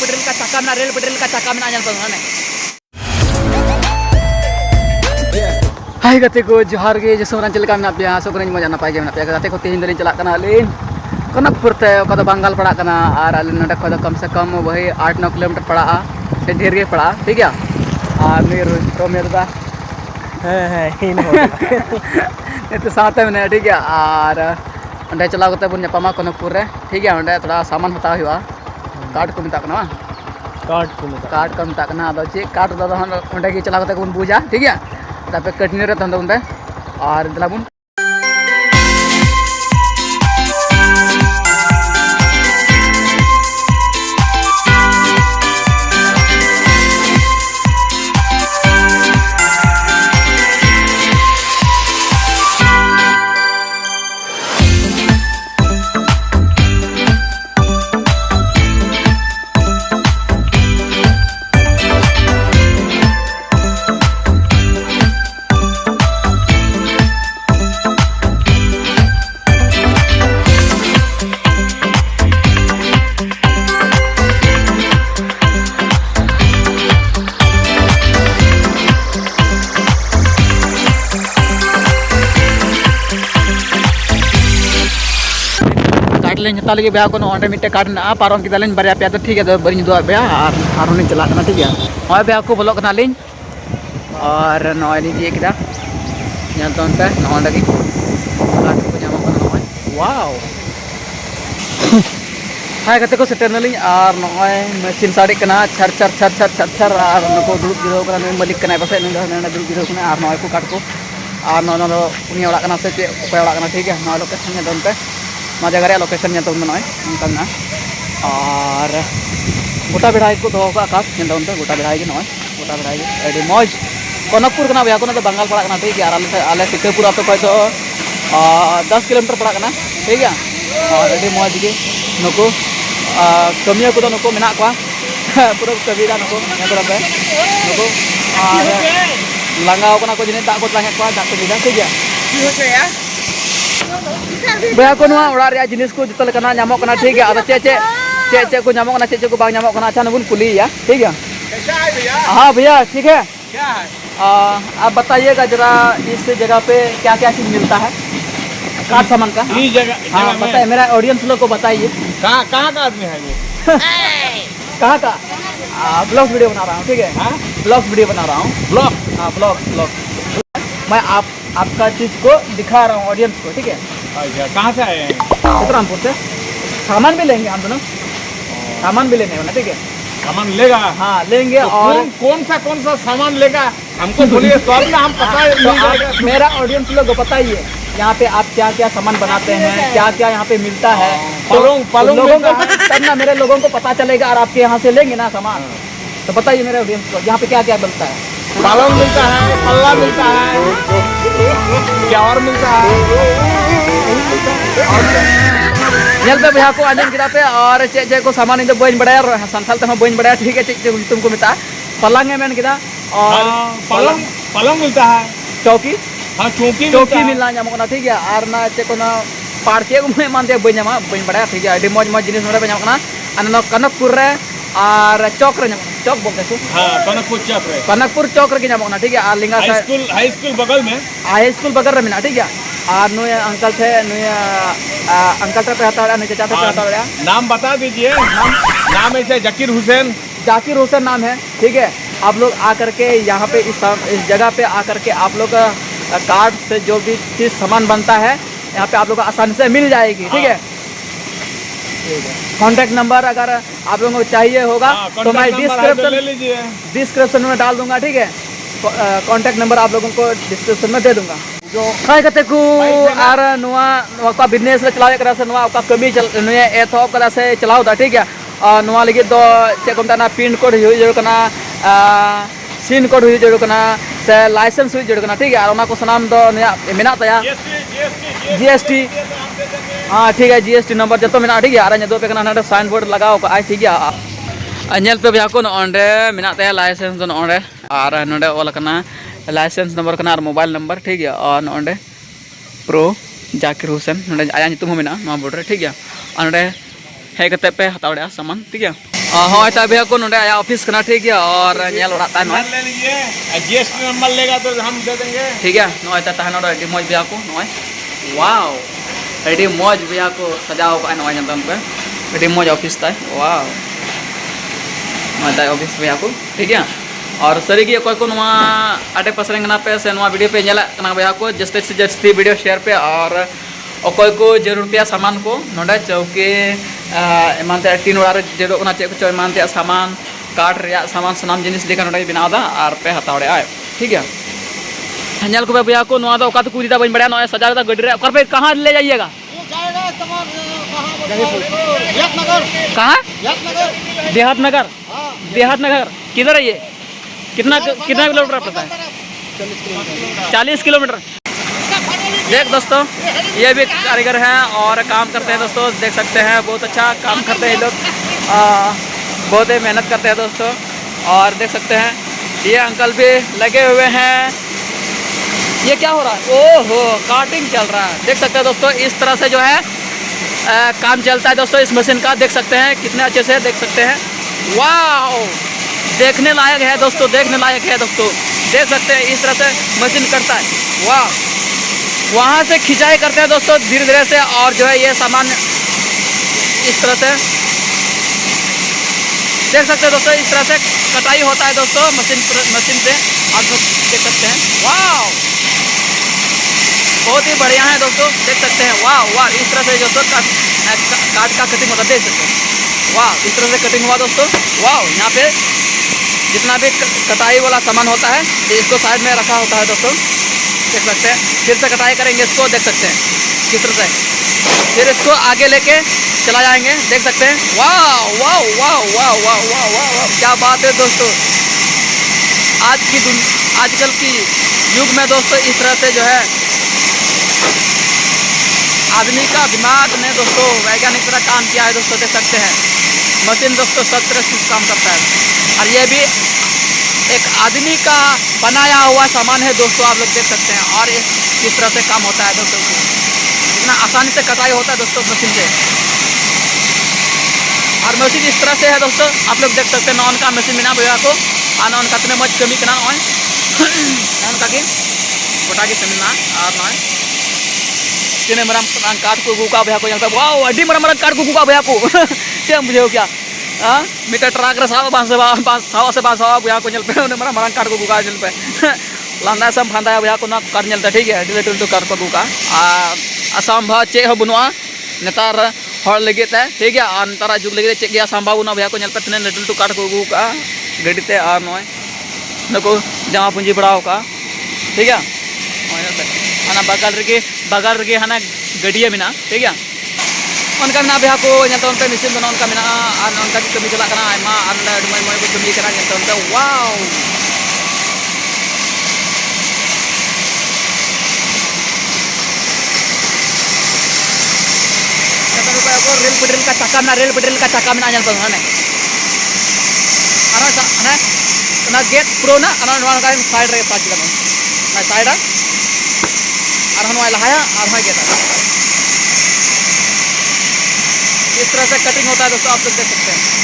पटरी का चक्का में रेल पटरी का चक्का में आजल पर ने हाय गते को जोहार गे जसमरान चलका में पे आसो करन मजा नपाय गे पे गते को तीन दिन चला कना लेन कनकपुर ते ओका बंगाल पड़ा कना और अल नडे को कम से कम वही 8-9 किलोमीटर पड़ा से ढेर गे पड़ा ठीक है और मेरे दा इन हो तो साथ में ठीक है और अंडे चला कते बन न्यापामा कनकपुर रे ठीक है अंडे थोड़ा सामान हताव हुआ कार्ड को मिता कना कार्ड को मिता कना अदो चे कार्ड दो अंडे के चला कते बन बुझा ठीक है तापे कटनी रे तंदो उंडे और दलाबुन नेता लगे ब्याह को अंडे मिट्टे काट ना पारम की दालिन बारे पे तो ठीक है तो बड़ी दो ब्याह और आरो चला करना ठीक है और ब्याह को बोलो करना लिन और नॉय ली दिए किदा यहाँ तो उनपे नॉन लगी काट को जामा करना नॉय वाओ हाय कहते को सेटर नलिन और नॉय मशीन साड़ी करना छर छर छर छर छर छर और नको दुरुप गिरो करना मलिक करना बस ने दुरुप गिरो करना और नॉय को काट को और नॉय नो उनी ओड़ा करना से चे ओड़ा करना ठीक है नॉय लोकेशन ने उनपे मा जगह लोकेशन ᱧᱮᱞ ᱛᱟᱵᱚᱱ ᱱᱚᱜᱼᱚᱭ ᱚᱱᱠᱟ ᱢᱮᱱᱟᱜᱼᱟ ᱟᱨ गोटा बेढ़ाई को दोहो का आकाश ᱧᱮᱞ ᱛᱟᱵᱚᱱ ᱯᱮ गोटा बेढ़ाई गे नॉय गोटा बेढ़ाई गे अड़ी मौज कनकपुर कना भैया को बंगाल पड़ा कना ठीक है और आले सिकरपुर आतो खय तो 10 किलोमीटर पड़ा कना ठीक है और अड़ी मौज गे नुको कमिया को नुको मेना को पूरा कबीरा नुको ᱧᱮᱞ पे नुको और लांगाव कना को जिने दाग को लांगे को दाग को दिदा ठीक है भैया को ओड़ा जिनिस को जो लेना नामक ठीक है अद चे चे चे चे को नामक चे चे को बांग नामक अच्छा नबुन कुली या ठीक है हाँ भैया ठीक है आप बताइएगा जरा इस जगह पे क्या क्या चीज मिलता है कार्ड सामान का इस जगह हाँ बताइए मेरा ऑडियंस लोग को बताइए कहाँ का आदमी है ये कहाँ का ब्लॉग वीडियो बना रहा हूँ ठीक है ब्लॉग वीडियो बना रहा हूँ ब्लॉग हाँ ब्लॉग मैं आपका चीज को दिखा रहा हूँ ऑडियंस को ठीक है कहाँ से आए हैं चित्रमपुर से सामान भी लेंगे हम दोनों सामान भी लेने वाला ठीक है सामान लेगा हाँ लेंगे और कौन सा सामान लेगा हमको बोलिए तो हम पता है मेरा ऑडियंस लोग को बताइए यहाँ पे आप क्या क्या सामान बनाते हैं क्या क्या यहाँ पे मिलता है लोगों को तब ना मेरे लोगों को पता चलेगा और आपके यहाँ से लेंगे ना सामान तो बताइए मेरे ऑडियंस को यहाँ पे क्या क्या मिलता है पालंग मिलता है पल्ला मिलता है क्या और मिलता है जल पे भैया को आजन किदा पे और चे चे को सामान इधर बन बड़ा संथाल तमा बन बड़ा ठीक है चे तुमको मिलता पलंग है मैंने किदा और पलंग मिलता है चौकी हाँ चौकी मिलना जामो ठीक है और ना चे को ना पार्के को मैं मानते बन जामा बन बड़ा ठीक है अभी मौज जिनिस नोडे बन जामो ना कनकपुर रे और चौक रे चौक बोलते हैं हाँ कनकपुर चौक रे जामो ठीक है और लिंगा हाई स्कूल बगल में हाई स्कूल बगल रे मिना ठीक है और नुय अंकल थे नुय अंकल पे हता नुय चाचा पे हता नाम बता दीजिए नाम ऐसे जाकिर हुसैन नाम है ठीक है आप लोग आकर के यहाँ पे इस जगह पे आकर के आप लोग कार्ड से जो भी चीज़ सामान बनता है यहाँ पे आप लोग को आसानी से मिल जाएगी ठीक है कॉन्टैक्ट नंबर अगर आप लोगों को चाहिए होगा तो मैं डिस्क्रिप्शन में डाल दूंगा ठीक है कॉन्टैक्ट नंबर आप लोगों को डिस्क्रिप्शन में दे दूंगा जो खाई कते को आर नुआ का बिजनेस रे चलावे करा से नुआ का कमी नुए एथॉप करा से चलाव दा ठीक है नुआ लगी दो चे को ना पिन कोड हुई जरूर कना सिन कोड हुई जरूर कना से लाइसेंस हुई जरूर कना ठीक है और ना को सनाम दो मेना तया जीएसटी हाँ ठीक है जीएसटी नंबर जतो मेना ठीक है और दो पे कना ना साइन बोर्ड लगाओ का आई ठीक है नेल पे भैया को नोंडे मेना तया लाइसेंस दो नोंडे और नोंडे ऑल कना लाइसेंस नंबर कना और मोबाइल नंबर ठीक है और नोंडे प्रो जाकिर हुसैन नोंडे आया नितुम मेना बोर्ड रे ठीक है और नोंडे हे कते पे हतावड़ा सामान ठीक है। हाँ तो भैया को नोडे आया ऑफिस करना ठीक है और नेल उड़ाता है नॉय ले लीजिए जीएसटी नंबर लेगा तो हम दे देंगे ठीक है नॉय ता तहनो रेडी मौज भैया को नॉय वाओ रेडी मौज भैया को सजाओ का नॉय जनतन पे रेडी मौज ऑफिस ता वाओ नॉय ता ऑफिस भैया को ठीक है और सरी की कोई को नवा आटे पसरेंग ना पे से नवा वीडियो पे नेला कना भैया को जस्ते से जस्ती वीडियो शेयर पे और कोई को जरूरतिया सामान को नोडे चौकी एमानते टीन उड़ा जरूर ना चेक चो एमानते सामान काठ रे सामान सनाम जिनिस लेकर नोडे बनादा और पे हतावड़े आए ठीक है हंजल को भैया को नवा दो कात कुदीदा बन बड़ा नया सजा दा गड्डी रे कर पे कहां ले जाइएगा कहां देहात नगर देहात नगर किधर है ये कितना किलोमीटर पड़ता है 40 किलोमीटर देख दोस्तों ये भी कारीगर हैं और काम करते हैं दोस्तों देख सकते हैं बहुत अच्छा काम करते हैं ये लोग बहुत ही मेहनत करते हैं दोस्तों और देख सकते हैं ये अंकल भी लगे हुए हैं ये क्या हो रहा है ओहो काटिंग चल रहा है देख सकते हैं दोस्तों इस तरह से जो है काम चलता है दोस्तों इस मशीन का देख सकते हैं कितने अच्छे से देख सकते हैं वाह देखने लायक है दोस्तों देखने लायक है दोस्तों देख सकते हैं इस तरह से मशीन करता है वाह वहाँ से खिंचाई करते हैं दोस्तों धीरे धीरे से और जो है ये सामान इस तरह से देख सकते हैं दोस्तों इस तरह से कटाई होता है दोस्तों मशीन से आप लोग देख सकते हैं वाह बहुत ही बढ़िया है दोस्तों देख सकते हैं वाह वाह इस तरह से दोस्तों काट का कटिंग होता है देख सकते हैं वाह इस तरह से कटिंग हुआ दोस्तों वाह यहाँ पे जितना भी कटाई वाला सामान होता है इसको साइड में रखा होता है दोस्तों देख सकते हैं फिर से कटाई करेंगे इसको देख सकते हैं किस तरह से फिर इसको आगे लेके चला जाएंगे देख सकते हैं वाह वाह वाह वाह वाह वाह वाह वाह क्या बात है दोस्तों आजकल की युग में दोस्तों इस तरह से जो है आदमी का दिमाग ने दोस्तों वैज्ञानिक तरह काम किया है दोस्तों देख सकते हैं मशीन दोस्तों सब तरह से काम करता है और ये भी एक आदमी का बनाया हुआ सामान है दोस्तों आप लोग देख सकते हैं और किस तरह से काम होता है दोस्तों इतना आसानी से कटाई होता है दोस्तों मशीन से और मशीन इस तरह से है दोस्तों आप लोग देख सकते हैं नॉन का मशीन बिना भैया को नॉन का इतने मज कमी करना नॉन का गोटा की समिलना और नॉय तीन मरम काट को गुका भैया को जानता वाह अड्डी मरम काट को गुका भैया को क्या मुझे क्या मीटर ट्रक सावा भैया को पे मरा मारा काट को गुका पे लांदा सम फांदा भैया को ना काट नलते ठीक है डिलेट टू काट को गुका असंभव चे हो बनुआ नेतार हर लगे ठीक है और नेतार जुग लगे चे गया संभव बनुआ भैया को पे तीन लटू टू काट को गुका गड्डीते और नॉय नको जमा पूंजी बढ़ाओ का ठीक है हाँ बगल रगे हाँ गड्डिया में ठीक है उनका में भैया को तो उनपे मिसिन बना उनका में उनका भी कमी चला मई को कमी करा वाओ रेल पेट्रोल का चक्का में रेल पेट्रोल का चक्का में गेट प्रो ना साइड रे पाँच साइड और लहाया और गेट इस तरह से कटिंग होता है दोस्तों आप लोग देख सकते हैं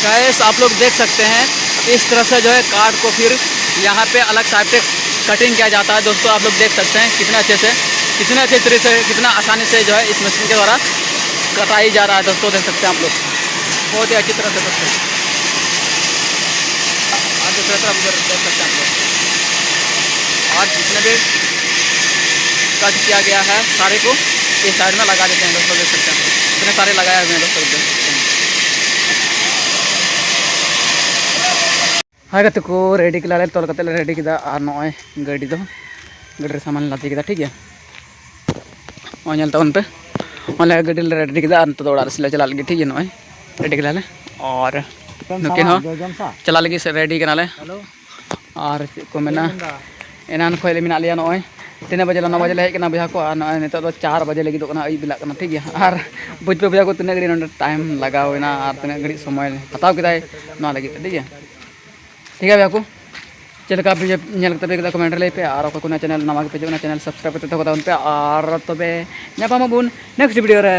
गैस आप लोग देख सकते हैं इस तरह से जो है कार्ड को फिर यहाँ पे अलग टाइप से कटिंग किया जाता है दोस्तों आप लोग देख सकते हैं कितने अच्छे तरीके से कितना आसानी से जो है इस मशीन के द्वारा कटाई जा रहा है दोस्तों देख सकते हैं आप लोग बहुत ही अच्छी तरह से दोस्तों देख सकते हैं और जितने भी कट किया गया है सारे को इस साइड में लगा देते हैं दोस्तों देख सकते हैं इतने सारे लगाए हुए हैं दोस्तों देख सकते हैं हाँ गति को रेडी के तोल कते रेडी किया और नॉय गाड़ी दो गाड़ी सामान लाती किया ठीक है नल पे ऑनलाइन गाड़ी रेडी किया और तो ओड़ा से चला लगे ठीक है नॉय रेडी किया और नुकिन चला लगे से रेडी कनाले और को मेना एनान खोले मेना लिया नॉय 3 बजे 9 बजे हेज भैया को नित 4 बजे लगे अयुब बेला ठीक है और बुझ पे भैया को तीन घड़ी टाइम लगावना और तीन घड़ी समय हताव किया लगे ठीक है भैया को चल का भी नेल तबे कमेंट ले पे और को चैनल नवा के पे चैनल सब्सक्राइब करते तो पे और तबे नेक्स्ट वीडियो रे।